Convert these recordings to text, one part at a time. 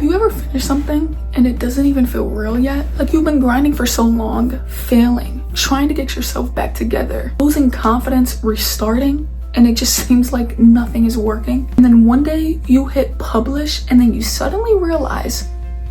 you ever finish something and it doesn't even feel real yet? Like you've been grinding for so long, failing, trying to get yourself back together, losing confidence, restarting, and it just seems like nothing is working. And then one day you hit publish and then you suddenly realize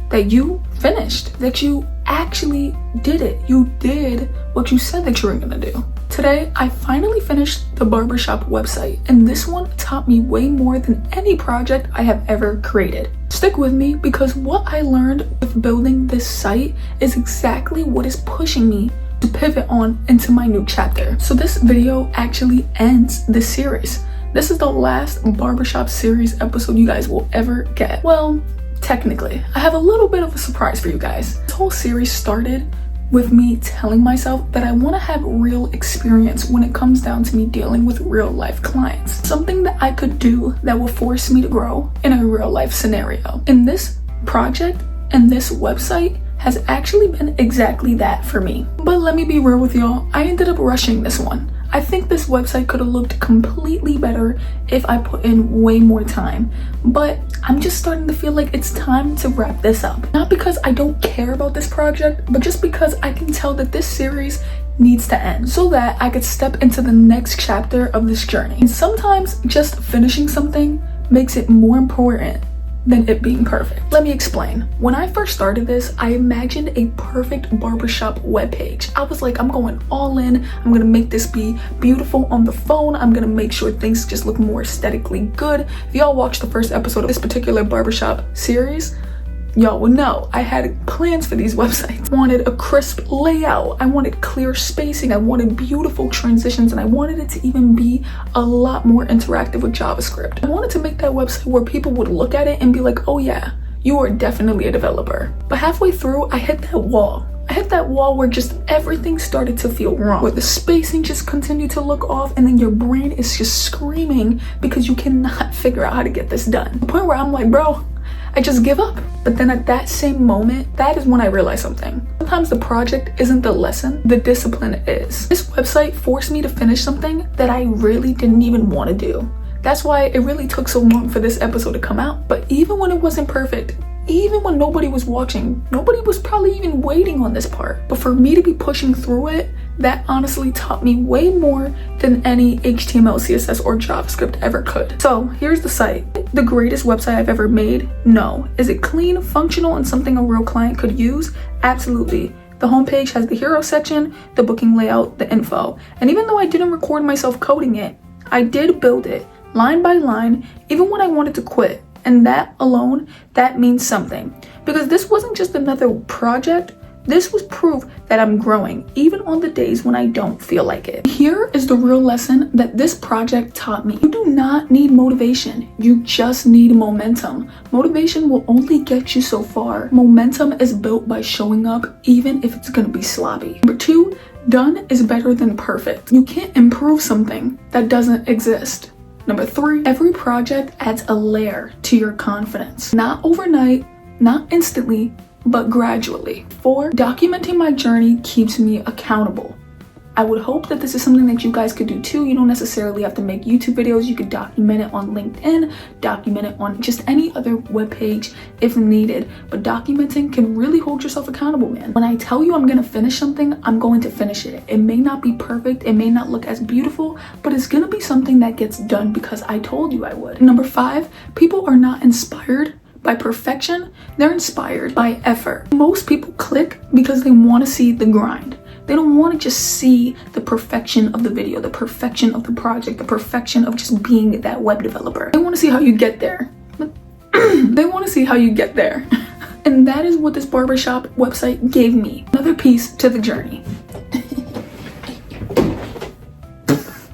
that you finished, that you actually did it. You did what you said that you were gonna do. Today, I finally finished the Barbershop website, and this one taught me way more than any project I have ever created. Stick with me, because what I learned with building this site is exactly what is pushing me to pivot on into my new chapter. So this video actually ends this series. This is the last Barbershop series episode you guys will ever get. Well, technically, I have a little bit of a surprise for you guys. This whole series started with me telling myself that I want to have real experience when it comes down to me dealing with real life clients. Something that I could do that will force me to grow in a real life scenario. And this project and this website has actually been exactly that for me. But let me be real with y'all, I ended up rushing this one. I think this website could have looked completely better if I put in way more time, but I'm just starting to feel like it's time to wrap this up. Not because I don't care about this project, but just because I can tell that this series needs to end so that I could step into the next chapter of this journey. And sometimes just finishing something makes it more important than it being perfect. Let me explain. When I first started this, I imagined a perfect barbershop webpage. I was like, I'm going all in. I'm gonna make this be beautiful on the phone. I'm gonna make sure things just look more aesthetically good. If y'all watched the first episode of this particular barbershop series, y'all would know I had plans for these websites. I wanted a crisp layout. I wanted clear spacing. I wanted beautiful transitions, and I wanted it to even be a lot more interactive with JavaScript. I wanted to make that website where people would look at it and be like, oh yeah, you are definitely a developer. But halfway through, I hit that wall. I hit that wall where just everything started to feel wrong, where the spacing just continued to look off, and then your brain is just screaming because you cannot figure out how to get this done. The point where I'm like, bro, I just give up. But then at that same moment, that is when I realized something. Sometimes the project isn't the lesson, the discipline is. This website forced me to finish something that I really didn't even want to do. That's why it really took so long for this episode to come out. But even when it wasn't perfect, even when nobody was watching, nobody was probably even waiting on this part. But for me to be pushing through it, that honestly taught me way more than any HTML, CSS, or JavaScript ever could. So here's the site. The greatest website I've ever made? No. Is it clean, functional, and something a real client could use? Absolutely. The homepage has the hero section, the booking layout, the info. And even though I didn't record myself coding it, I did build it line by line, even when I wanted to quit. And that alone, that means something. Because this wasn't just another project, this was proof that I'm growing, even on the days when I don't feel like it. Here is the real lesson that this project taught me. You do not need motivation, you just need momentum. Motivation will only get you so far. Momentum is built by showing up, even if it's gonna be sloppy. Number 2, done is better than perfect. You can't improve something that doesn't exist. Number 3, every project adds a layer to your confidence. Not overnight, not instantly, but gradually. 4, documenting my journey keeps me accountable. I would hope that this is something that you guys could do too. You don't necessarily have to make YouTube videos. You could document it on LinkedIn, document it on just any other webpage if needed. But documenting can really hold yourself accountable, man. When I tell you I'm gonna finish something, I'm going to finish it. It may not be perfect, it may not look as beautiful, but it's gonna be something that gets done because I told you I would. Number 5, people are not inspired by perfection, they're inspired by effort. Most people click because they want to see the grind. They don't want to just see the perfection of the video, the perfection of the project, the perfection of just being that web developer. They want to see how you get there. They want to see how you get there. And that is what this barbershop website gave me. Another piece to the journey.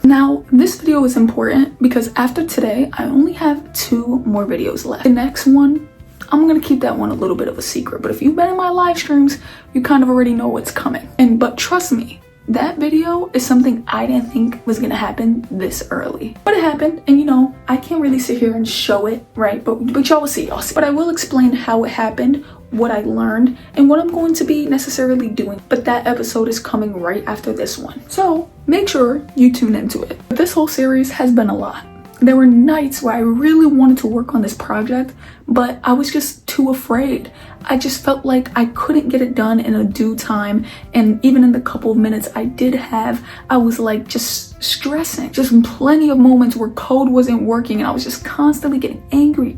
Now, this video is important because after today, I only have 2 more videos left. The next one, I'm gonna keep that one a little bit of a secret, but if you've been in my live streams, you kind of already know what's coming. But trust me, that video is something I didn't think was gonna happen this early. But it happened, and you know, I can't really sit here and show it, right? But y'all will see, But I will explain how it happened, what I learned, and what I'm going to be necessarily doing. But that episode is coming right after this one. So make sure you tune into it. But this whole series has been a lot. There were nights where I really wanted to work on this project, but I was just too afraid. I just felt like I couldn't get it done in a due time, and even in the couple of minutes I did have, I was like just stressing. Just plenty of moments where code wasn't working and I was just constantly getting angry.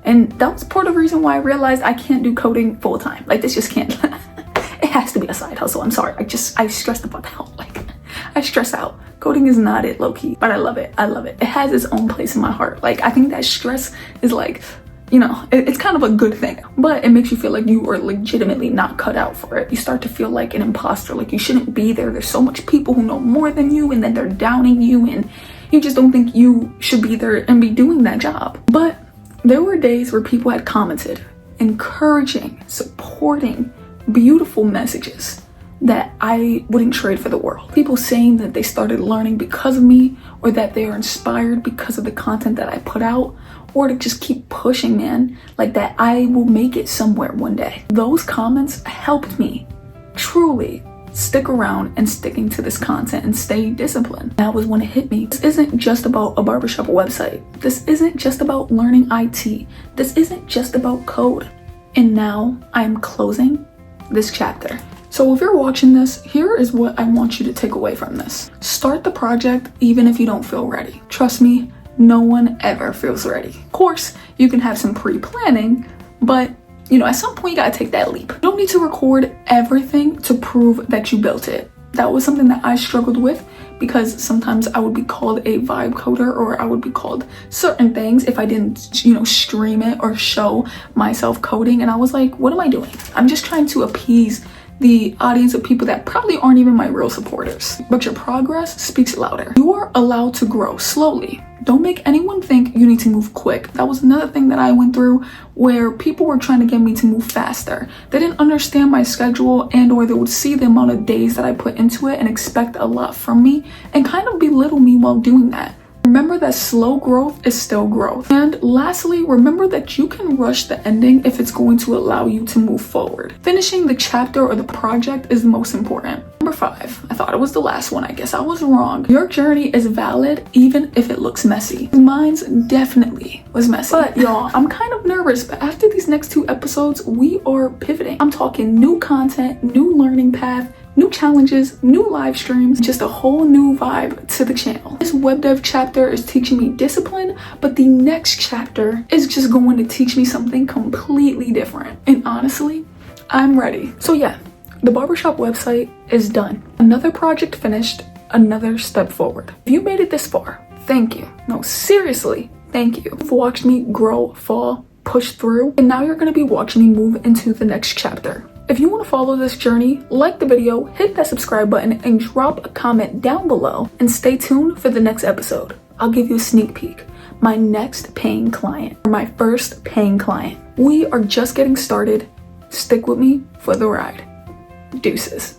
And that was part of the reason why I realized I can't do coding full time. Like, this just can't. It has to be a side hustle. I'm sorry. I stress the fuck out. Like, I stress out. Coding is not it, low-key, but I love it. It has its own place in my heart. Like, I think that stress is like, you know, it's kind of a good thing, but it makes you feel like you are legitimately not cut out for it. You start to feel like an imposter, like you shouldn't be there. There's so much people who know more than you, and then they're downing you, and you just don't think you should be there and be doing that job. But there were days where people had commented, encouraging, supporting, beautiful messages that I wouldn't trade for the world. People saying that they started learning because of me, or that they are inspired because of the content that I put out, or to just keep pushing, man, like that I will make it somewhere one day. Those comments helped me truly stick around and sticking to this content and stay disciplined. That was when it hit me. This isn't just about a barbershop website. This isn't just about learning IT. This isn't just about code. And now I am closing this chapter. So if you're watching this, here is what I want you to take away from this. Start the project even if you don't feel ready. Trust me, no one ever feels ready. Of course, you can have some pre-planning, but you know, at some point you gotta take that leap. You don't need to record everything to prove that you built it. That was something that I struggled with, because sometimes I would be called a vibe coder, or I would be called certain things if I didn't, you know, stream it or show myself coding. And I was like, what am I doing? I'm just trying to appease the audience of people that probably aren't even my real supporters. But your progress speaks louder. You are allowed to grow slowly. Don't make anyone think you need to move quick. That was another thing that I went through, where people were trying to get me to move faster. They didn't understand my schedule, and or they would see the amount of days that I put into it and expect a lot from me and kind of belittle me while doing that. Remember that slow growth is still growth. And lastly, remember that you can rush the ending if it's going to allow you to move forward. Finishing the chapter or the project is the most important. Number 5, I thought it was the last one. I guess I was wrong. Your journey is valid even if it looks messy. Mine's definitely was messy. But y'all, I'm kind of nervous, but after these next 2 episodes, we are pivoting. I'm talking new content, new learning path, new challenges, new live streams, just a whole new vibe to the channel. This web dev chapter is teaching me discipline, but the next chapter is just going to teach me something completely different. And honestly, I'm ready. So yeah, the barbershop website is done. Another project finished, another step forward. If you made it this far, thank you. No, seriously, thank you. You've watched me grow, fall, push through, and now you're going to be watching me move into the next chapter. If you want to follow this journey, like the video, hit that subscribe button, and drop a comment down below, and stay tuned for the next episode. I'll give you a sneak peek. My next paying client, or my first paying client. We are just getting started. Stick with me for the ride. Deuces.